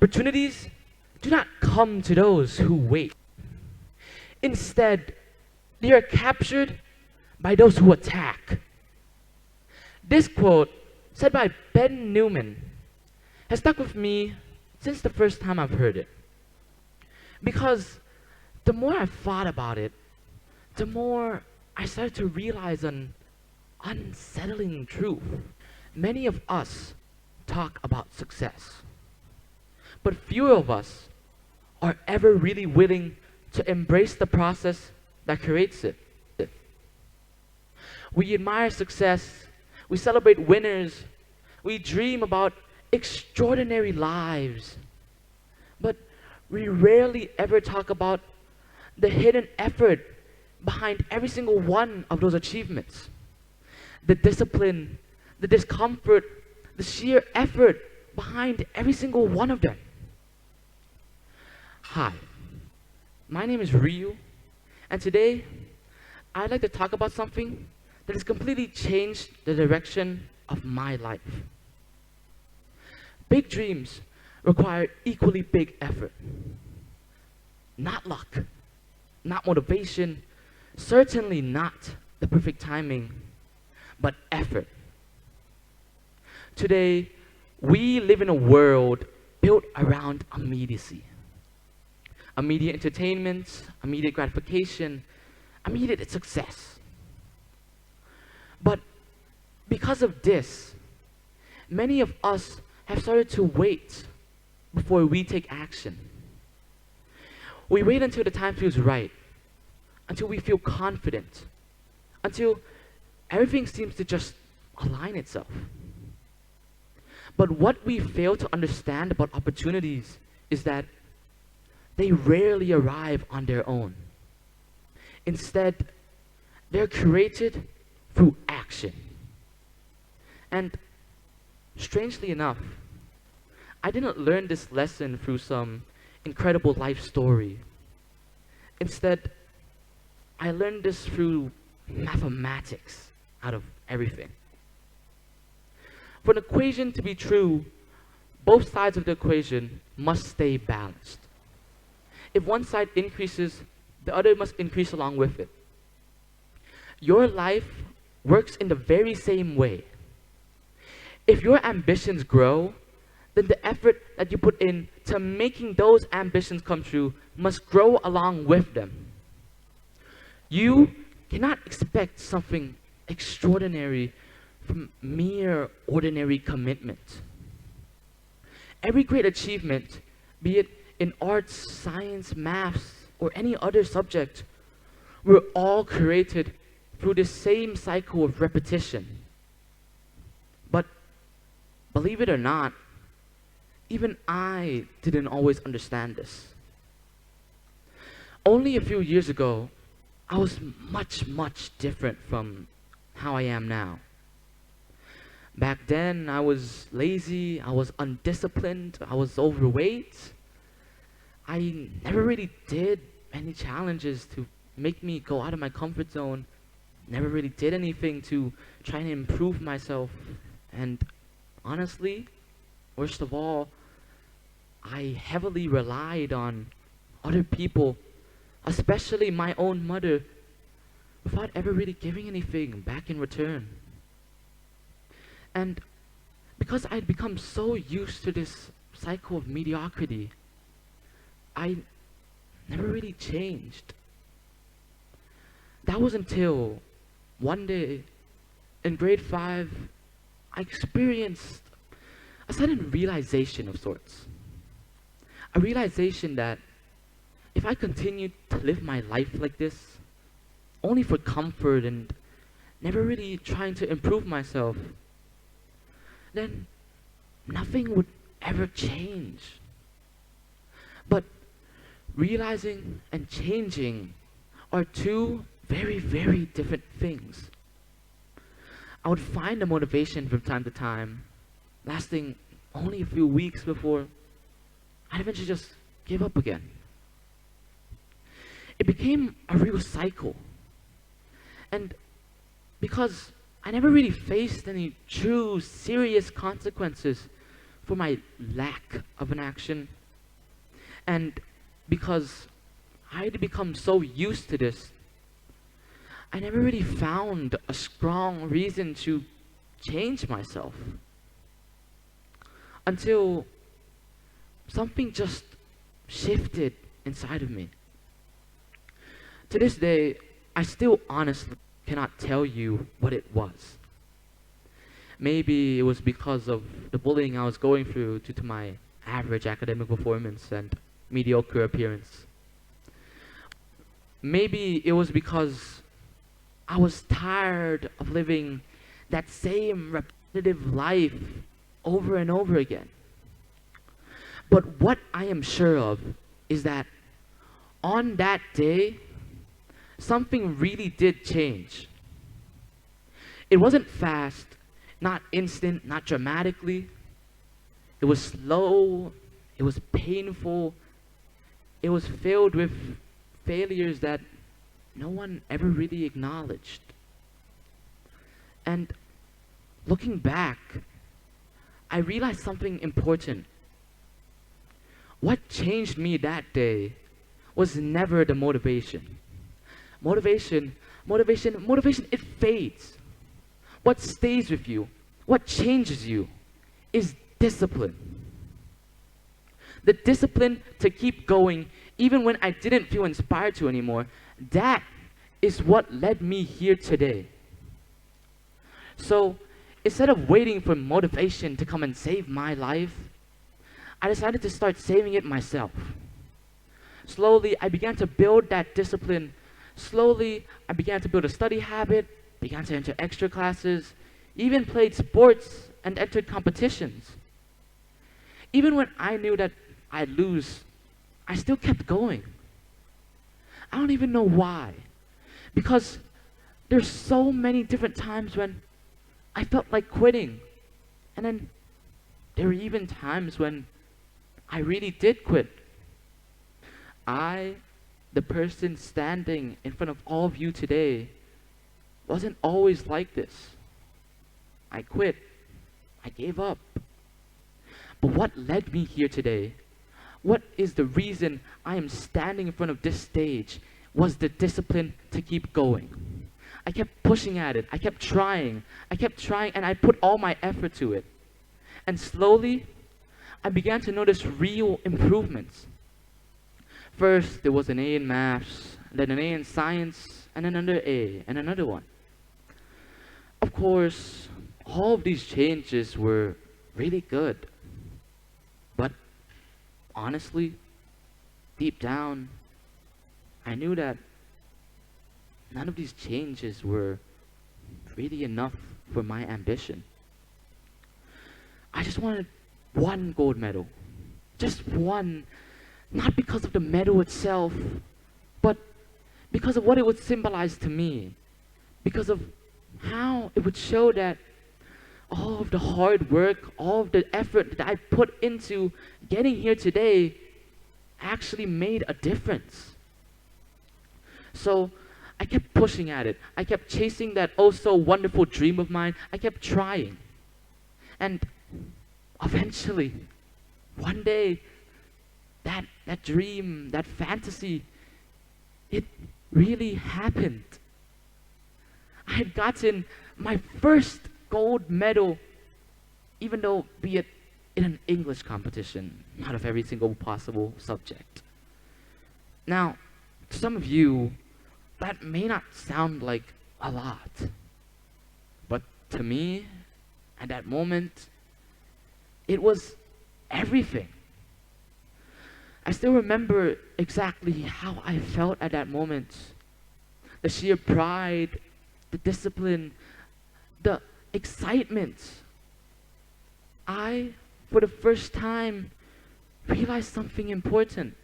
Opportunities do not come to those who wait. Instead, they are captured by those who attack. This quote, said by Ben Newman, has stuck with me since the first time I've heard it. Because the more I've thought about it, the more I started to realize an unsettling truth. Many of us talk about success, but few of us are ever really willing to embrace the process that creates it. We admire success, we celebrate winners, we dream about extraordinary lives, but we rarely ever talk about the hidden effort behind every single one of those achievements. The discipline, the discomfort, the sheer effort behind every single one of them. Hi, my name is Ryu, and today I'd like to talk about something that has completely changed the direction of my life. Big dreams require equally big effort. Not luck, not motivation, certainly not the perfect timing, but effort. Today, we live in a world built around immediacy. Immediate entertainment, immediate gratification, immediate success. But because of this, many of us have started to wait before we take action. We wait until the time feels right, until we feel confident, until everything seems to just align itself. But what we fail to understand about opportunities is that they rarely arrive on their own. Instead, they're created through action. And strangely enough, I didn't learn this lesson through some incredible life story. Instead, I learned this through mathematics out of everything. For an equation to be true, both sides of the equation must stay balanced. If one side increases, the other must increase along with it. Your life works in the very same way. If your ambitions grow, then the effort that you put in to making those ambitions come true must grow along with them. You cannot expect something extraordinary from mere ordinary commitment. Every great achievement, be it in arts, science, maths, or any other subject, were all created through the same cycle of repetition. But believe it or not, even I didn't always understand this. Only a few years ago, I was much different from how I am now. Back then, I was lazy, I was undisciplined, I was overweight. I never really did any challenges to make me go out of my comfort zone. Never really did anything to try and improve myself. And honestly, worst of all, I heavily relied on other people, especially my own mother, without ever really giving anything back in return. And because I'd become so used to this cycle of mediocrity, I never really changed. That was until one day in grade 5, I experienced a sudden realization of sorts. A realization that if I continued to live my life like this, only for comfort and never really trying to improve myself, then nothing would ever change. But realizing and changing are two very different things. I would find a motivation from time to time, lasting only a few weeks before I'd eventually just give up again. It became a real cycle. And because I never really faced any true serious consequences for my lack of an action. And because I had become so used to this, I never really found a strong reason to change myself until something just shifted inside of me. To this day, I still honestly cannot tell you what it was. Maybe it was because of the bullying I was going through due to my average academic performance and mediocre appearance. Maybe it was because I was tired of living that same repetitive life over and over again. But what I am sure of is that on that day, something really did change. It wasn't fast, not instant, not dramatically. It was slow, it was painful, it was filled with failures that no one ever really acknowledged. And looking back, I realized something important. What changed me that day was never the motivation. Motivation, it fades. What stays with you, what changes you, is discipline. The discipline to keep going even when I didn't feel inspired to anymore, that is what led me here today. So instead of waiting for motivation to come and save my life, I decided to start saving it myself. Slowly, I began to build that discipline. Slowly, I began to build a study habit, began to enter extra classes, even played sports and entered competitions. Even when I knew that I'd lose, I still kept going. I don't even know why. Because there's so many different times when I felt like quitting. And then there were even times when I really did quit. I, the person standing in front of all of you today, wasn't always like this. I quit. I gave up. But what led me here today, what is the reason I am standing in front of this stage, was the discipline to keep going. I kept pushing at it. I kept trying, and I put all my effort to it. And slowly, I began to notice real improvements. First, there was an A in maths, then an A in science, and another A, and another one. Of course, all of these changes were really good. But honestly, deep down, I knew that none of these changes were really enough for my ambition. I just wanted one gold medal. Just one. Not because of the medal itself, but because of what it would symbolize to me. Because of how it would show that all of the hard work, all of the effort that I put into getting here today actually made a difference. So I kept pushing at it. I kept chasing that oh so wonderful dream of mine. I kept trying. And eventually, one day, that dream, that fantasy, it really happened. I had gotten my first gold medal, even though be it in an English competition, out of every single possible subject. Now, to some of you, that may not sound like a lot, but to me, at that moment, it was everything. I still remember exactly how I felt at that moment. The sheer pride, the discipline, the excitement. I, for the first time, realized something important.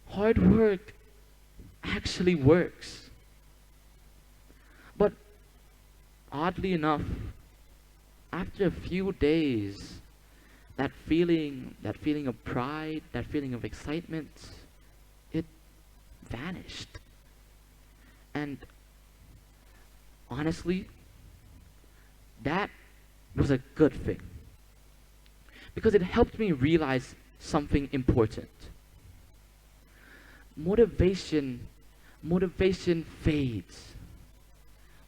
Hard work actually works. But oddly enough, after a few days, that feeling of pride, that feeling of excitement, it vanished. And honestly, that was a good thing. because it helped me realize something important. Motivation fades.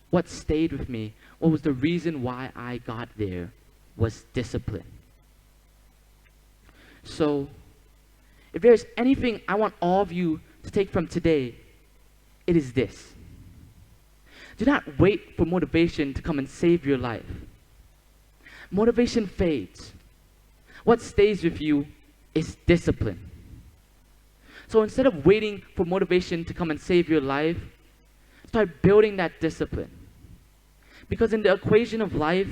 What stayed with me, what was the reason why I got there, was discipline. So, if there's anything I want all of you to take from today, it is this. Do not wait for motivation to come and save your life. Motivation fades. What stays with you is discipline. So instead of waiting for motivation to come and save your life, start building that discipline. Because in the equation of life,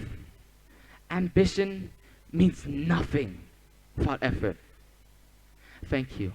ambition means nothing without effort. Thank you.